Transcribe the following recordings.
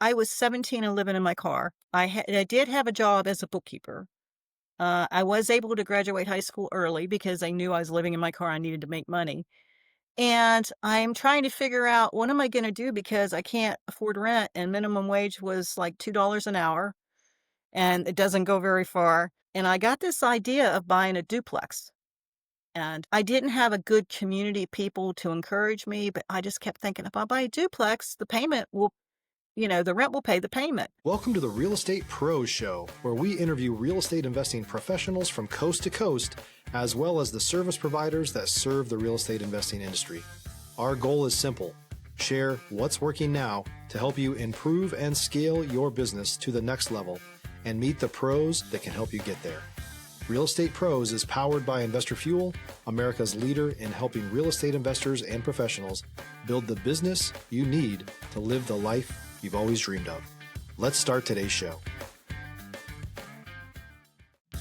I was 17 and living in my car. I did have a job as a bookkeeper. I was able to graduate high school early because I knew I was living in my car. I needed to make money. And I'm trying to figure out what am I going to do because I can't afford rent and minimum wage was like $2 an hour and it doesn't go very far. And I got this idea of buying a duplex. And I didn't have a good community of people to encourage me, but I just kept thinking if I buy a duplex, the payment will, the rent will pay the payment. Welcome to the Real Estate Pros Show, where we interview real estate investing professionals from coast to coast, as well as the service providers that serve the real estate investing industry. Our goal is simple: share what's working now to help you improve and scale your business to the next level and meet the pros that can help you get there. Real Estate Pros is powered by Investor Fuel, America's leader in helping real estate investors and professionals build the business you need to live the life you've always dreamed of. Let's start today's show.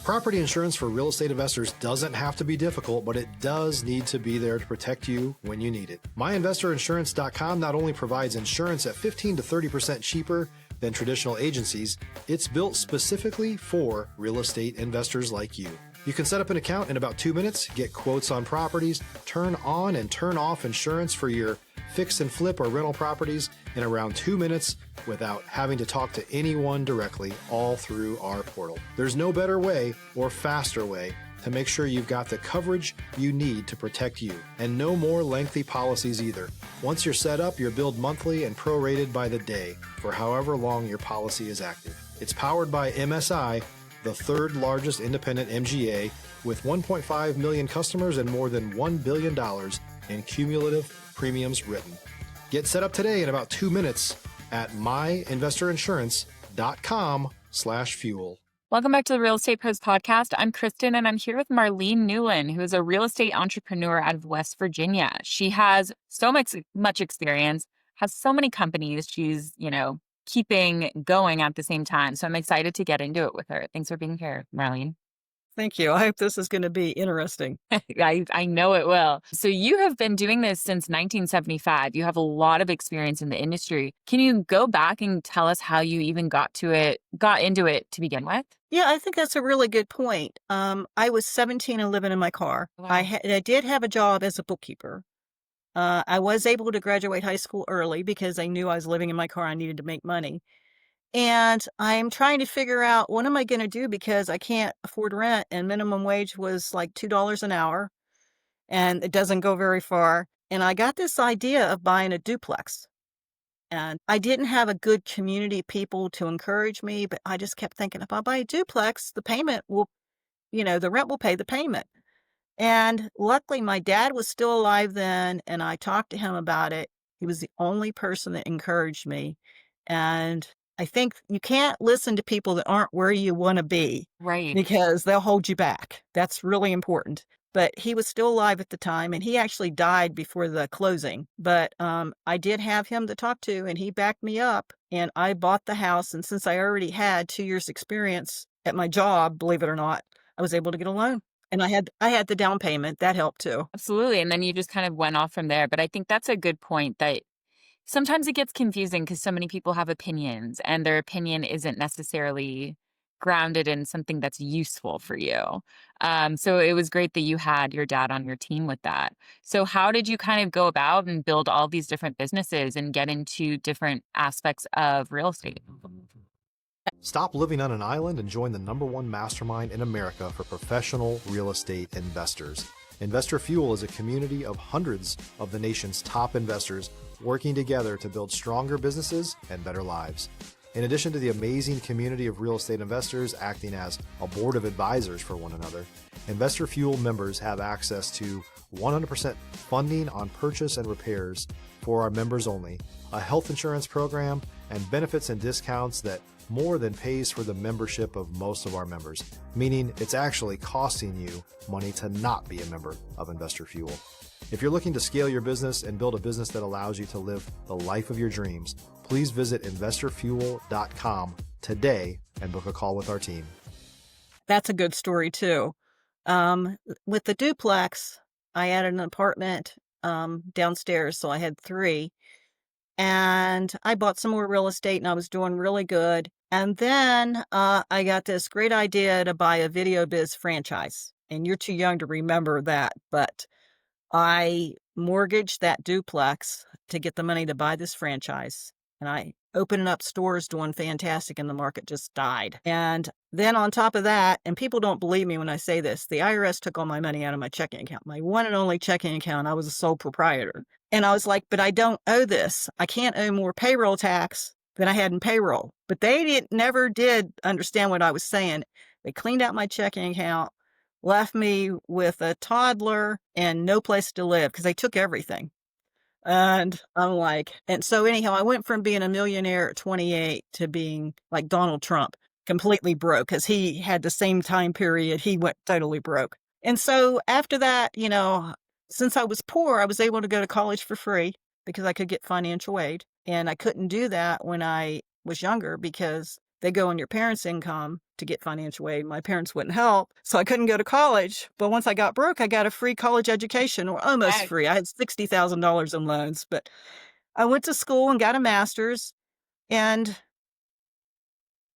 Property insurance for real estate investors doesn't have to be difficult, but it does need to be there to protect you when you need it. MyInvestorInsurance.com not only provides insurance at 15 to 30% cheaper than traditional agencies, it's built specifically for real estate investors like you. You can set up an account in about 2 minutes, get quotes on properties, turn on and turn off insurance for your fix and flip or rental properties in around 2 minutes without having to talk to anyone directly, all through our portal. There's no better way or faster way to make sure you've got the coverage you need to protect you, and no more lengthy policies either. Once you're set up, you're billed monthly and prorated by the day for however long your policy is active. It's powered by MSI, the third largest independent MGA, with 1.5 million customers and more than $1 billion in cumulative premiums written. Get set up today in about 2 minutes at myinvestorinsurance.com/fuel. Welcome back to the Real Estate Pros podcast. I'm Kristen, and I'm here with Marlene Newlon, who is a real estate entrepreneur out of West Virginia. She has so much experience, has so many companies she's, keeping going at the same time. So I'm excited to get into it with her. Thanks for being here, Marlene. Thank you. I hope this is going to be interesting. I know it will. So you have been doing this since 1975. You have a lot of experience in the industry. Can you go back and tell us how you even got into it to begin with? Yeah, I think that's a really good point. I was 17 and living in my car. Wow. I did have a job as a bookkeeper. I was able to graduate high school early because I knew I was living in my car. I needed to make money. And I'm trying to figure out what am I going to do because I can't afford rent and minimum wage was like $2 an hour and it doesn't go very far. And I got this idea of buying a duplex. And I didn't have a good community of people to encourage me, but I just kept thinking if I buy a duplex, the payment will, the rent will pay the payment. And luckily my dad was still alive then and I talked to him about it. He was the only person that encouraged me. And I think you can't listen to people that aren't where you want to be. Right. Because they'll hold you back. That's really important. But he was still alive at the time, and he actually died before the closing. But I did have him to talk to, and he backed me up, and I bought the house. And since I already had 2 years experience at my job, believe it or not, I was able to get a loan. And I had the down payment. That helped too. Absolutely. And then you just kind of went off from there. But I think that's a good point that sometimes it gets confusing because so many people have opinions and their opinion isn't necessarily grounded in something that's useful for you. So it was great that you had your dad on your team with that. So how did you kind of go about and build all these different businesses and get into different aspects of real estate? Stop living on an island and join the #1 mastermind in America for professional real estate investors. Investor Fuel is a community of hundreds of the nation's top investors working together to build stronger businesses and better lives. In addition to the amazing community of real estate investors acting as a board of advisors for one another, Investor Fuel members have access to 100% funding on purchase and repairs for our members only, a health insurance program, and benefits and discounts that more than pays for the membership of most of our members, meaning it's actually costing you money to not be a member of Investor Fuel. If you're looking to scale your business and build a business that allows you to live the life of your dreams, please visit investorfuel.com today and book a call with our team. That's a good story too. With the duplex, I added an apartment downstairs, so I had 3. and I bought some more real estate and I was doing really good. And then I got this great idea to buy a video biz franchise. And you're too young to remember that, but I mortgaged that duplex to get the money to buy this franchise. And I opened up stores doing fantastic and the market just died. And then on top of that, and people don't believe me when I say this, the IRS took all my money out of my checking account, my one and only checking account. I was a sole proprietor. And I was like, but I don't owe this. I can't owe more payroll tax than I had in payroll. But they never did understand what I was saying. They cleaned out my checking account, left me with a toddler and no place to live because they took everything. And I'm like, and so anyhow, I went from being a millionaire at 28 to being like Donald Trump, completely broke because he had the same time period. He went totally broke. And so after that, since I was poor, I was able to go to college for free because I could get financial aid. And I couldn't do that when I was younger because they go on your parents' income to get financial aid. My parents wouldn't help, so I couldn't go to college. But once I got broke, I got a free college education, or almost Right. free. I had $60,000 in loans, but I went to school and got a master's, and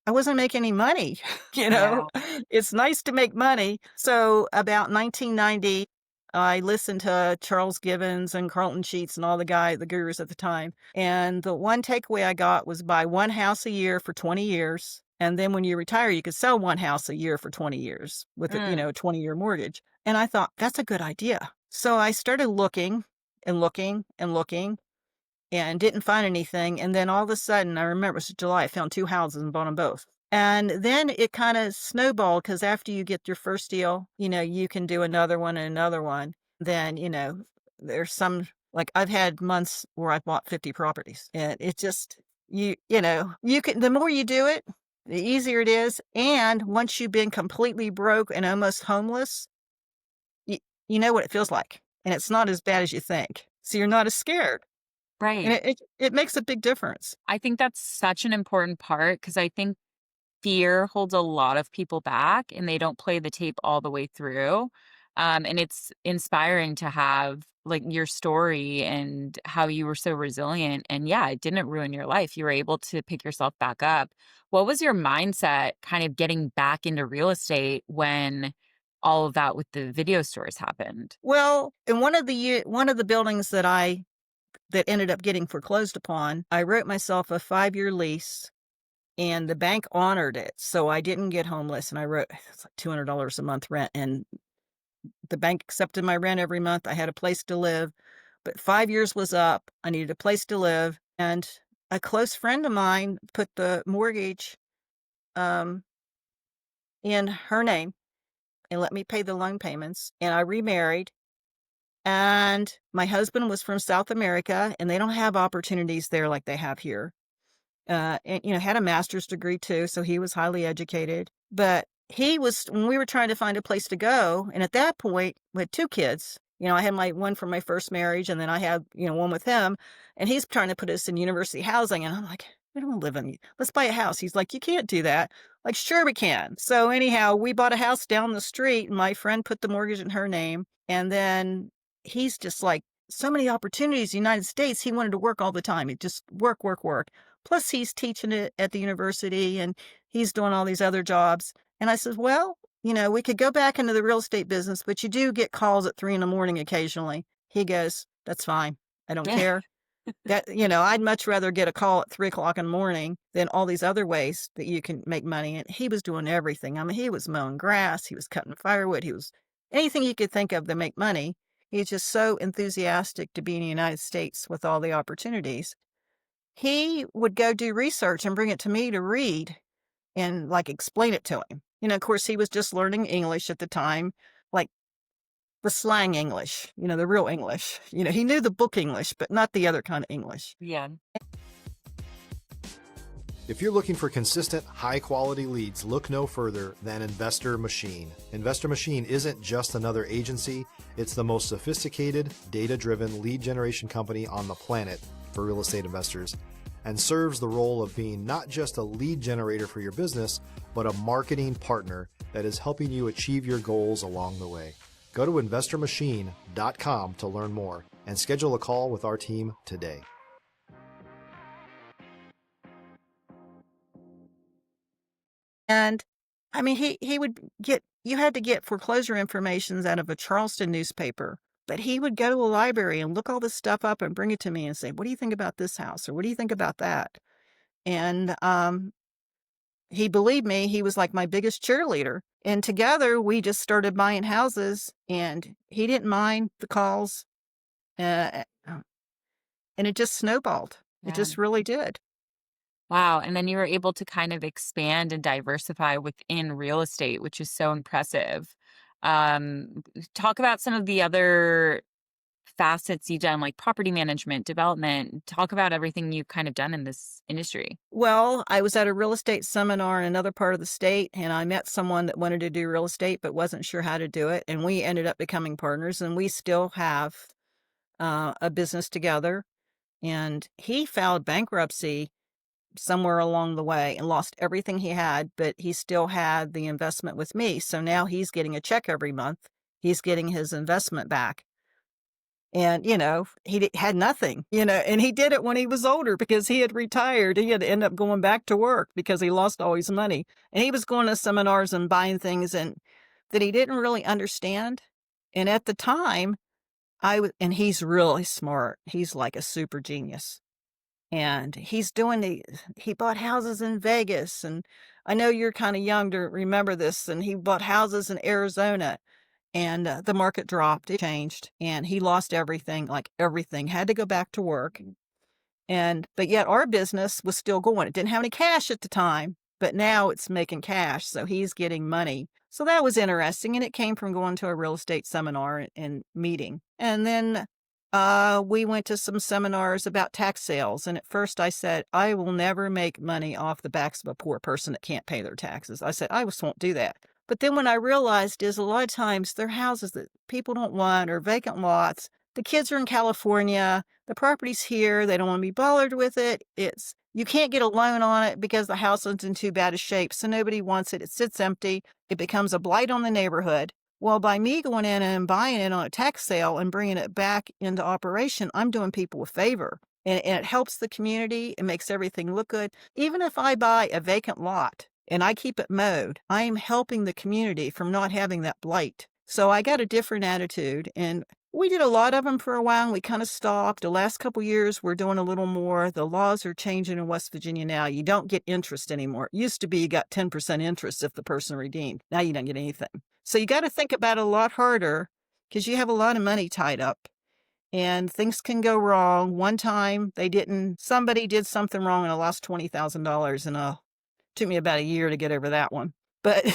I wasn't making any money. Yeah. It's nice to make money. So about 1990, I listened to Charles Gibbons and Carlton Sheets and all the gurus at the time. And the one takeaway I got was buy one house a year for 20 years. And then when you retire, you could sell one house a year for 20 years with a, Mm. 20-year mortgage. And I thought, that's a good idea. So I started looking and looking and looking and didn't find anything. And then all of a sudden, I remember it was July, I found two houses and bought them both. And then it kind of snowballed because after you get your first deal, you can do another one and another one. Then, there's some, like I've had months where I've bought 50 properties and it just, you can, the more you do it, the easier it is. And once you've been completely broke and almost homeless, you, you know what it feels like. And it's not as bad as you think. So you're not as scared. And Right. it makes a big difference. I think that's such an important part because I think fear holds a lot of people back and they don't play the tape all the way through. And it's inspiring to have like your story and how you were so resilient. And yeah, it didn't ruin your life. You were able to pick yourself back up. What was your mindset kind of getting back into real estate when all of that with the video stores happened? Well, in one of the buildings that ended up getting foreclosed upon, I wrote myself a 5-year lease and the bank honored it. So I didn't get homeless and I wrote it's like $200 a month rent and the bank accepted my rent every month. I had a place to live, but 5 years was up. I needed a place to live and a close friend of mine put the mortgage um in her name and let me pay the loan payments and I remarried. And my husband was from South America, and they don't have opportunities there like they have here. And had a master's degree too, so he was highly educated. But he was when we were trying to find a place to go, and at that point, we had two kids. I had my one from my first marriage, and then I had one with him, and he's trying to put us in university housing, and I'm like, we don't live in. Let's buy a house. He's like, you can't do that. Like, sure we can. So anyhow, we bought a house down the street. And my friend put the mortgage in her name, and then he's just like so many opportunities in the United States. He wanted to work all the time. He just work, work, work. Plus he's teaching it at the university and he's doing all these other jobs. And I said, well, we could go back into the real estate business, but you do get calls at 3 a.m. occasionally. He goes, that's fine. I don't care. That, I'd much rather get a call at 3 o'clock in the morning than all these other ways that you can make money. And he was doing everything. I mean, he was mowing grass. He was cutting firewood. He was anything you could think of to make money. He's just so enthusiastic to be in the United States with all the opportunities. He would go do research and bring it to me to read and like explain it to him. Of course, he was just learning English at the time, like the slang English, the real English. He knew the book English, but not the other kind of English. Yeah. If you're looking for consistent, high-quality leads, look no further than Investor Machine. Investor Machine isn't just another agency, it's the most sophisticated, data-driven lead generation company on the planet for real estate investors, and serves the role of being not just a lead generator for your business, but a marketing partner that is helping you achieve your goals along the way. Go to investormachine.com to learn more and schedule a call with our team today. And, I mean, he would get you had to get foreclosure informations out of a Charleston newspaper, but he would go to a library and look all this stuff up and bring it to me and say, "What do you think about this house?" or "What do you think about that?" And, he believed me, he was like my biggest cheerleader, and together we just started buying houses, and he didn't mind the calls, and it just snowballed. It Yeah. just really did. Wow. And then you were able to kind of expand and diversify within real estate, which is so impressive. Talk about some of the other facets you've done, like property management, development. Talk about everything you've kind of done in this industry. Well, I was at a real estate seminar in another part of the state, and I met someone that wanted to do real estate but wasn't sure how to do it, and we ended up becoming partners, and we still have, a business together, and he filed bankruptcy somewhere along the way and lost everything he had, but he still had the investment with me, so now he's getting a check every month. He's getting his investment back. And, had nothing, and he did it when he was older because he had retired. He had to end up going back to work because he lost all his money. And he was going to seminars and buying things and that he didn't really understand. And at the time, and he's really smart. He's like a super genius. And he bought houses in Vegas. And I know you're kind of young to remember this. And he bought houses in Arizona. And, the market dropped, it changed, and he lost everything, like everything, had to go back to work, but yet our business was still going. It didn't have any cash at the time, but now it's making cash, so he's getting money. So that was interesting, and it came from going to a real estate seminar and meeting. And then, we went to some seminars about tax sales, and at first I said, "I will never make money off the backs of a poor person that can't pay their taxes." I said, "I just won't do that." But then when I realized is a lot of times they're houses that people don't want or vacant lots. The kids are in California, the property's here, they don't want to be bothered with it. You can't get a loan on it because the house is in too bad a shape, so nobody wants it. It sits empty. It becomes a blight on the neighborhood. Well, by me going in and buying it on a tax sale and bringing it back into operation, I'm doing people a favor. And it helps the community. It makes everything look good. Even if I buy a vacant lot and I keep it mowed, I am helping the community from not having that blight. So I got a different attitude, and we did a lot of them for a while, and we kind of stopped. The last couple years, we're doing a little more. The laws are changing in West Virginia now. You don't get interest anymore. It used to be you got 10% interest if the person redeemed. Now you don't get anything. So you got to think about it a lot harder because you have a lot of money tied up. And things can go wrong. One time somebody did something wrong and I lost $20,000 and took me about a year to get over that one. But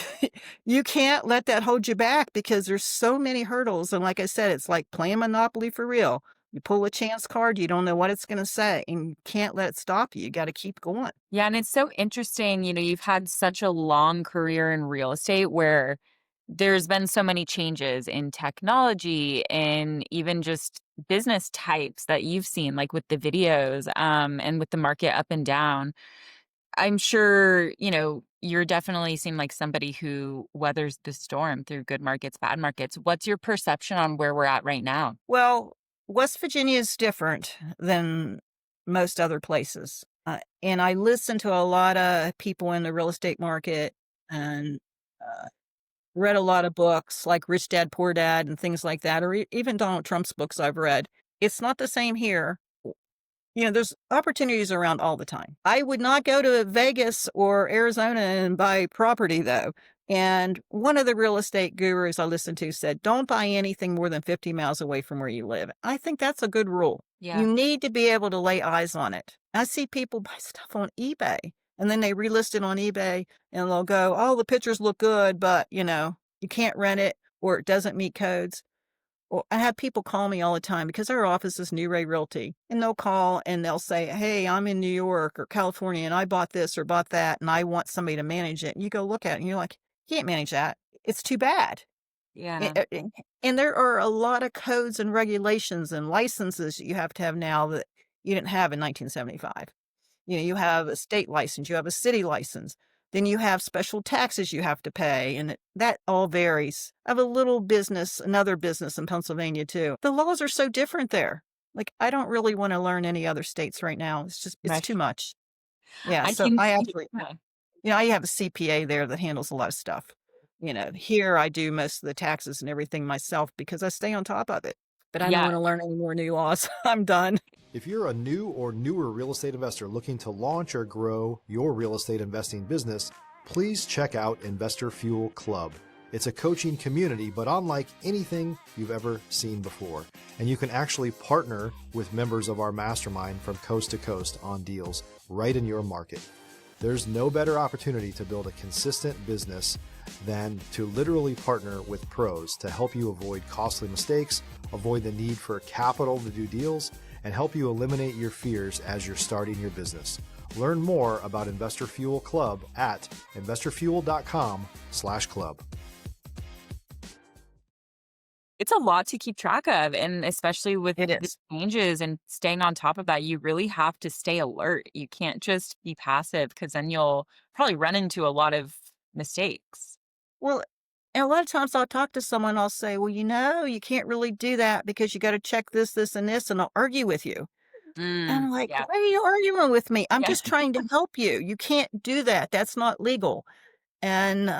you can't let that hold you back because there's so many hurdles. And like I said, it's like playing Monopoly for real. You pull a chance card, you don't know what it's going to say, and you can't let it stop you. You got to keep going. Yeah, and it's so interesting, you've had such a long career in real estate where there's been so many changes in technology and even just business types that you've seen, like with the videos, and with the market up and down. I'm sure, you're definitely seem like somebody who weathers the storm through good markets, bad markets. What's your perception on where we're at right now? Well, West Virginia is different than most other places. And I listen to a lot of people in the real estate market and uh, read a lot of books like Rich Dad, Poor Dad and things like that, or even Donald Trump's books I've read. It's not the same here. There's opportunities around all the time. I would not go to Vegas or Arizona and buy property though. And one of the real estate gurus I listened to said, don't buy anything more than 50 miles away from where you live. I think that's a good rule. Yeah. You need to be able to lay eyes on it. I see people buy stuff on eBay and then they relist it on eBay and they'll go, oh, the pictures look good, but you can't rent it or it doesn't meet codes. Well, I have people call me all the time because our office is New Ray Realty, and they'll call and they'll say, hey, I'm in New York or California and I bought this or bought that and I want somebody to manage it. And you go look at it and you're like, you can't manage that. It's too bad. Yeah. And there are a lot of codes and regulations and licenses you have to have now that you didn't have in 1975. You have a state license, you have a city license. Then you have special taxes you have to pay, and that all varies. I have another business in Pennsylvania too. The laws are so different there. Like, I don't really want to learn any other states right now. It's Right. too much. Yeah, I so can I see actually, yeah. I have a CPA there that handles a lot of stuff. Here I do most of the taxes and everything myself because I stay on top of it. But I don't Yeah. want to learn any more new laws. I'm done. If you're a new or newer real estate investor looking to launch or grow your real estate investing business, please check out Investor Fuel Club. It's a coaching community, but unlike anything you've ever seen before. And you can actually partner with members of our mastermind from coast to coast on deals right in your market. There's no better opportunity to build a consistent business than to literally partner with pros to help you avoid costly mistakes, avoid the need for capital to do deals, and help you eliminate your fears as you're starting your business. Learn more about Investor Fuel Club at investorfuel.com/club. It's a lot to keep track of, and especially with It the is. changes and staying on top of that, you really have to stay alert. You can't just be passive because then you'll probably run into a lot of mistakes. Well, and a lot of times I'll talk to someone, I'll say, well, you can't really do that because you got to check this, this, and this, and I'll argue with you. And I'm like, Yeah. why are you arguing with me? I'm Yeah. just trying to help you. You can't do that. That's not legal. And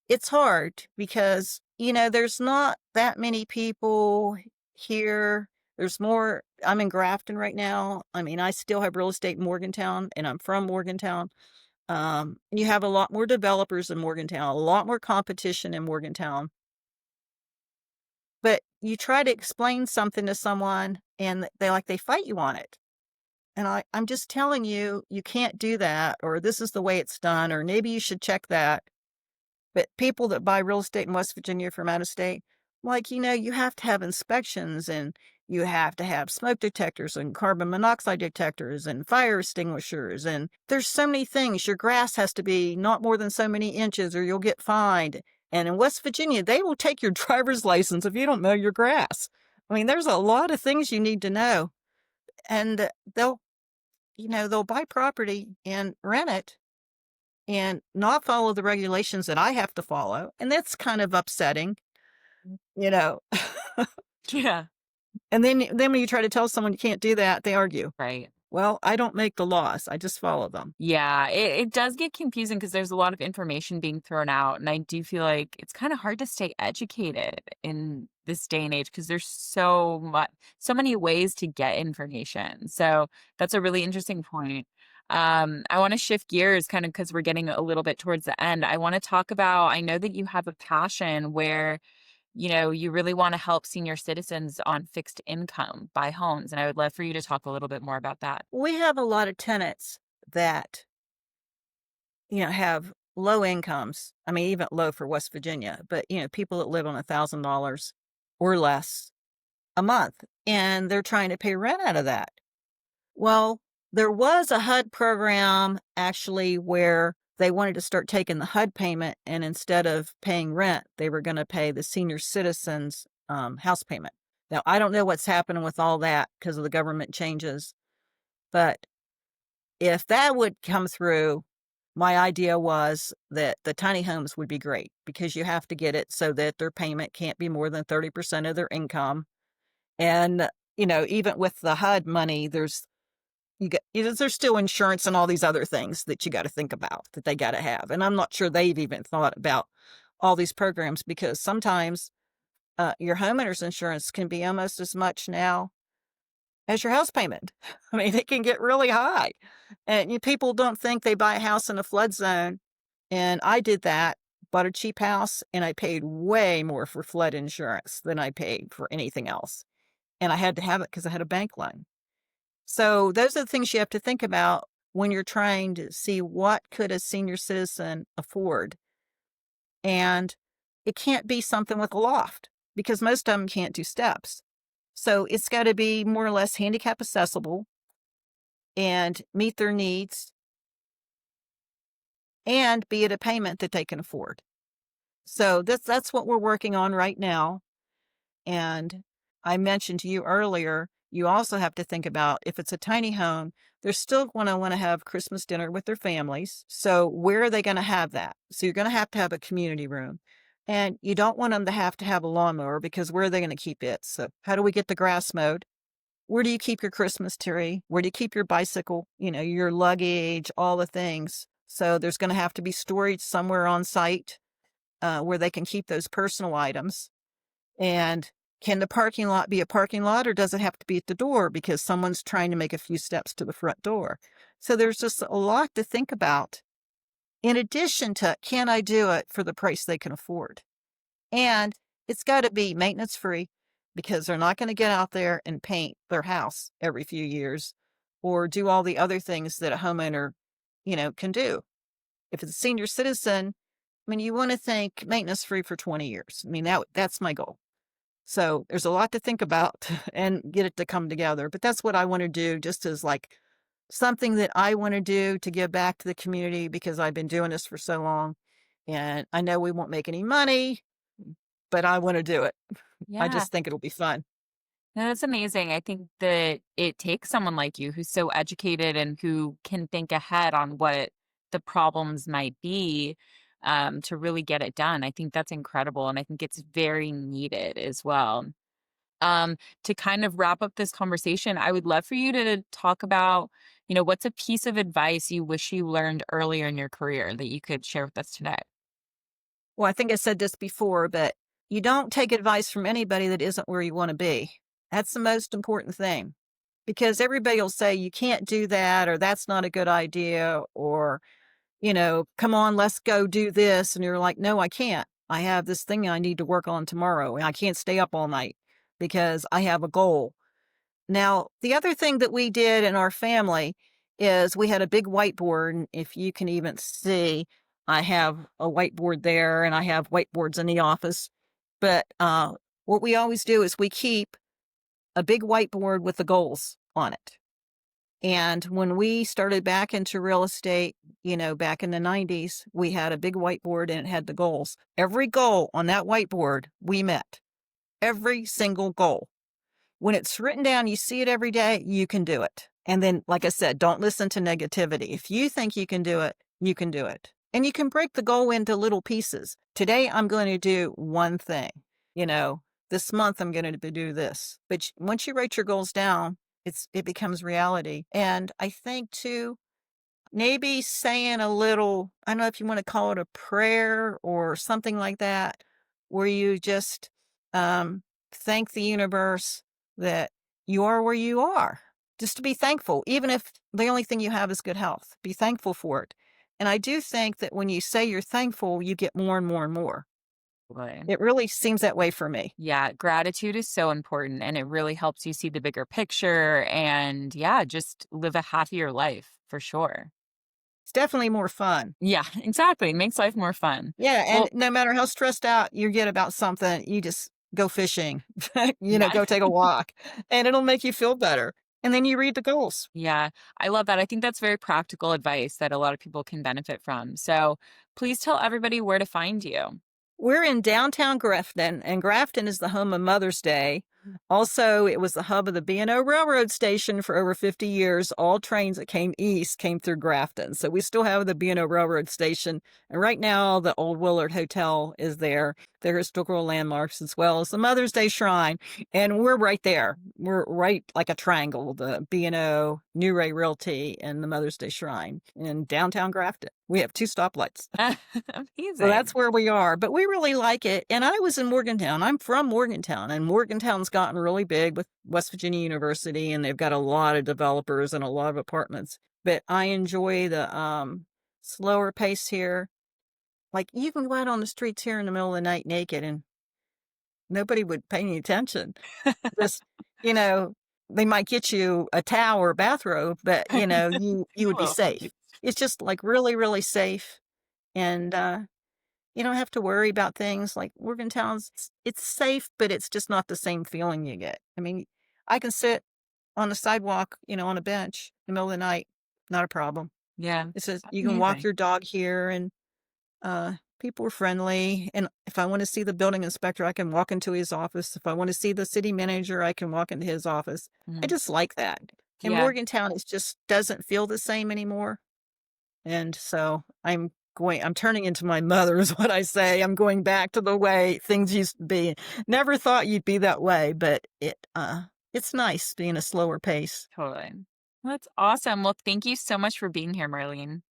it's hard because, there's not that many people here. There's more. I'm in Grafton right now. I mean, I still have real estate in Morgantown, and I'm from Morgantown. You have a lot more developers in Morgantown, a lot more competition in Morgantown. But you try to explain something to someone and they fight you on it. And I'm just telling you, you can't do that, or this is the way it's done, or maybe you should check that. But people that buy real estate in West Virginia from out of state, you have to have inspections and you have to have smoke detectors and carbon monoxide detectors and fire extinguishers. And there's so many things. Your grass has to be not more than so many inches or you'll get fined. And in West Virginia, they will take your driver's license if you don't mow your grass. I mean, there's a lot of things you need to know. And they'll buy property and rent it and not follow the regulations that I have to follow. And that's kind of upsetting, you know. Yeah. And then when you try to tell someone you can't do that, they argue. Right. Well, I don't make the laws. I just follow them. Yeah, it does get confusing because there's a lot of information being thrown out. And I do feel like it's kind of hard to stay educated in this day and age because there's so many ways to get information. So that's a really interesting point. I want to shift gears kind of because we're getting a little bit towards the end. I want to talk about, I know that you have a passion where you really want to help senior citizens on fixed income buy homes. And I would love for you to talk a little bit more about that. We have a lot of tenants that, have low incomes. I mean, even low for West Virginia, but, people that live on $1,000 or less a month, and they're trying to pay rent out of that. Well, there was a HUD program actually where they wanted to start taking the HUD payment, and instead of paying rent, they were going to pay the senior citizens house payment. Now, I don't know what's happening with all that because of the government changes, but if that would come through, my idea was that the tiny homes would be great because you have to get it so that their payment can't be more than 30% of their income. And, even with the HUD money, there's still insurance and all these other things that you got to think about that they got to have. And I'm not sure they've even thought about all these programs because sometimes your homeowner's insurance can be almost as much now as your house payment. I mean, it can get really high. And people don't think they buy a house in a flood zone. And I did that, bought a cheap house, and I paid way more for flood insurance than I paid for anything else. And I had to have it because I had a bank loan. So those are the things you have to think about when you're trying to see what could a senior citizen afford. And it can't be something with a loft because most of them can't do steps. So it's got to be more or less handicap accessible and meet their needs and be at a payment that they can afford. So that's what we're working on right now. And I mentioned to you earlier, you also have to think about if it's a tiny home, they're still going to want to have Christmas dinner with their families. So where are they going to have that? So you're going to have a community room. And you don't want them to have a lawnmower because where are they going to keep it? So how do we get the grass mowed? Where do you keep your Christmas tree? Where do you keep your bicycle? Your luggage, all the things. So there's going to have to be storage somewhere on site where they can keep those personal items. And can the parking lot be a parking lot, or does it have to be at the door because someone's trying to make a few steps to the front door? So there's just a lot to think about. In addition to, can I do it for the price they can afford? And it's got to be maintenance free because they're not going to get out there and paint their house every few years or do all the other things that a homeowner, can do. If it's a senior citizen, I mean, you want to think maintenance free for 20 years. I mean, that's my goal. So there's a lot to think about and get it to come together. But that's what I want to do, just as like something that I want to do to give back to the community because I've been doing this for so long. And I know we won't make any money, but I want to do it. I Yeah. just think it'll be fun. No, that's amazing. I think that it takes someone like you who's so educated and who can think ahead on what the problems might be to really get it done. I think that's incredible. And I think it's very needed as well. To kind of wrap up this conversation, I would love for you to talk about, what's a piece of advice you wish you learned earlier in your career that you could share with us today? Well, I think I said this before, but you don't take advice from anybody that isn't where you want to be. That's the most important thing because everybody will say you can't do that or that's not a good idea or, come on, let's go do this. And you're like, no, I can't. I have this thing I need to work on tomorrow and I can't stay up all night because I have a goal. Now, the other thing that we did in our family is we had a big whiteboard. And if you can even see, I have a whiteboard there and I have whiteboards in the office. But what we always do is we keep a big whiteboard with the goals on it. And when we started back into real estate, back in the 90s, we had a big whiteboard and it had the goals. Every goal on that whiteboard we met, every single goal. When it's written down, you see it every day, you can do it. And then, like I said, don't listen to negativity. If you think you can do it, you can do it. And you can break the goal into little pieces. Today, I'm going to do one thing. This month, I'm going to do this. But once you write your goals down, it becomes reality. And I think, too, maybe saying a little, I don't know if you want to call it a prayer or something like that, where you just thank the universe that you are where you are. Just to be thankful, even if the only thing you have is good health. Be thankful for it. And I do think that when you say you're thankful, you get more and more and more. Right. It really seems that way for me. Yeah, gratitude is so important and it really helps you see the bigger picture and yeah, just live a happier life for sure. It's definitely more fun. Yeah, exactly. It makes life more fun. Yeah, and Well, no matter how stressed out you get about something, you just go fishing, yeah. go take a walk, and it'll make you feel better. And then you read the goals. Yeah, I love that. I think that's very practical advice that a lot of people can benefit from. So please tell everybody where to find you. We're in downtown Grafton, and Grafton is the home of Mother's Day. Also, it was the hub of the B&O Railroad Station for over 50 years. All trains that came east came through Grafton. So we still have the B&O Railroad Station. And right now, the Old Willard Hotel is there. They're historical landmarks as well as the Mother's Day Shrine. And we're right there. We're right like a triangle, the B&O, New Ray Realty, and the Mother's Day Shrine in downtown Grafton. We have 2 stoplights. So that's Amazing. where we are, but we really like it. And I was in Morgantown. I'm from Morgantown, and Morgantown's gotten really big with West Virginia University, and they've got a lot of developers and a lot of apartments. But I enjoy the slower pace here. Like you can go out on the streets here in the middle of the night naked, and nobody would pay any attention. Just you know, they might get you a towel or bathrobe, but you would be Well, safe. It's just like really, really safe, and you don't have to worry about things like Morgantown's. It's safe, but it's just not the same feeling you get. I mean, I can sit on the sidewalk, on a bench in the middle of the night, not a problem. yeah, It says that's you can walk amazing. your dog here, and people are friendly. And if I want to see the building inspector, I can walk into his office. If I want to see the city manager, I can walk into his office. I Mhm. just like that. In Yeah, Morgantown, it just doesn't feel the same anymore. And so I'm turning into my mother is what I say. I'm going back to the way things used to be. Never thought you'd be that way, but it's nice being a slower pace. totally. Well, that's awesome. Well, thank you so much for being here, Marlene.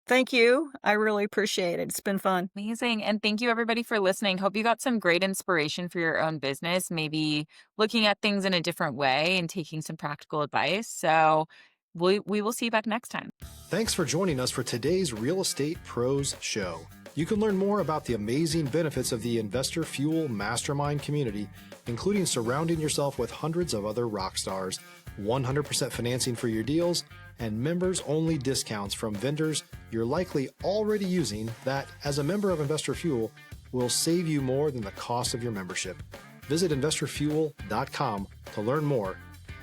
Thank you. I really appreciate it. It's been fun. Amazing. And thank you, everybody, for listening. Hope you got some great inspiration for your own business, maybe looking at things in a different way and taking some practical advice. So we will see you back next time. Thanks for joining us for today's Real Estate Pros Show. You can learn more about the amazing benefits of the Investor Fuel Mastermind community, including surrounding yourself with hundreds of other rock stars, 100% financing for your deals, and members-only discounts from vendors you're likely already using that, as a member of Investor Fuel, will save you more than the cost of your membership. Visit investorfuel.com to learn more.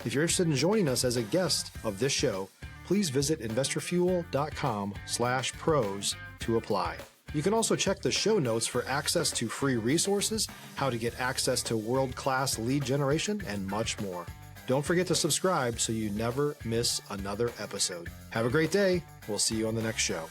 If you're interested in joining us as a guest of this show, please visit investorfuel.com/pros to apply. You can also check the show notes for access to free resources, how to get access to world-class lead generation, and much more. Don't forget to subscribe so you never miss another episode. Have a great day. We'll see you on the next show.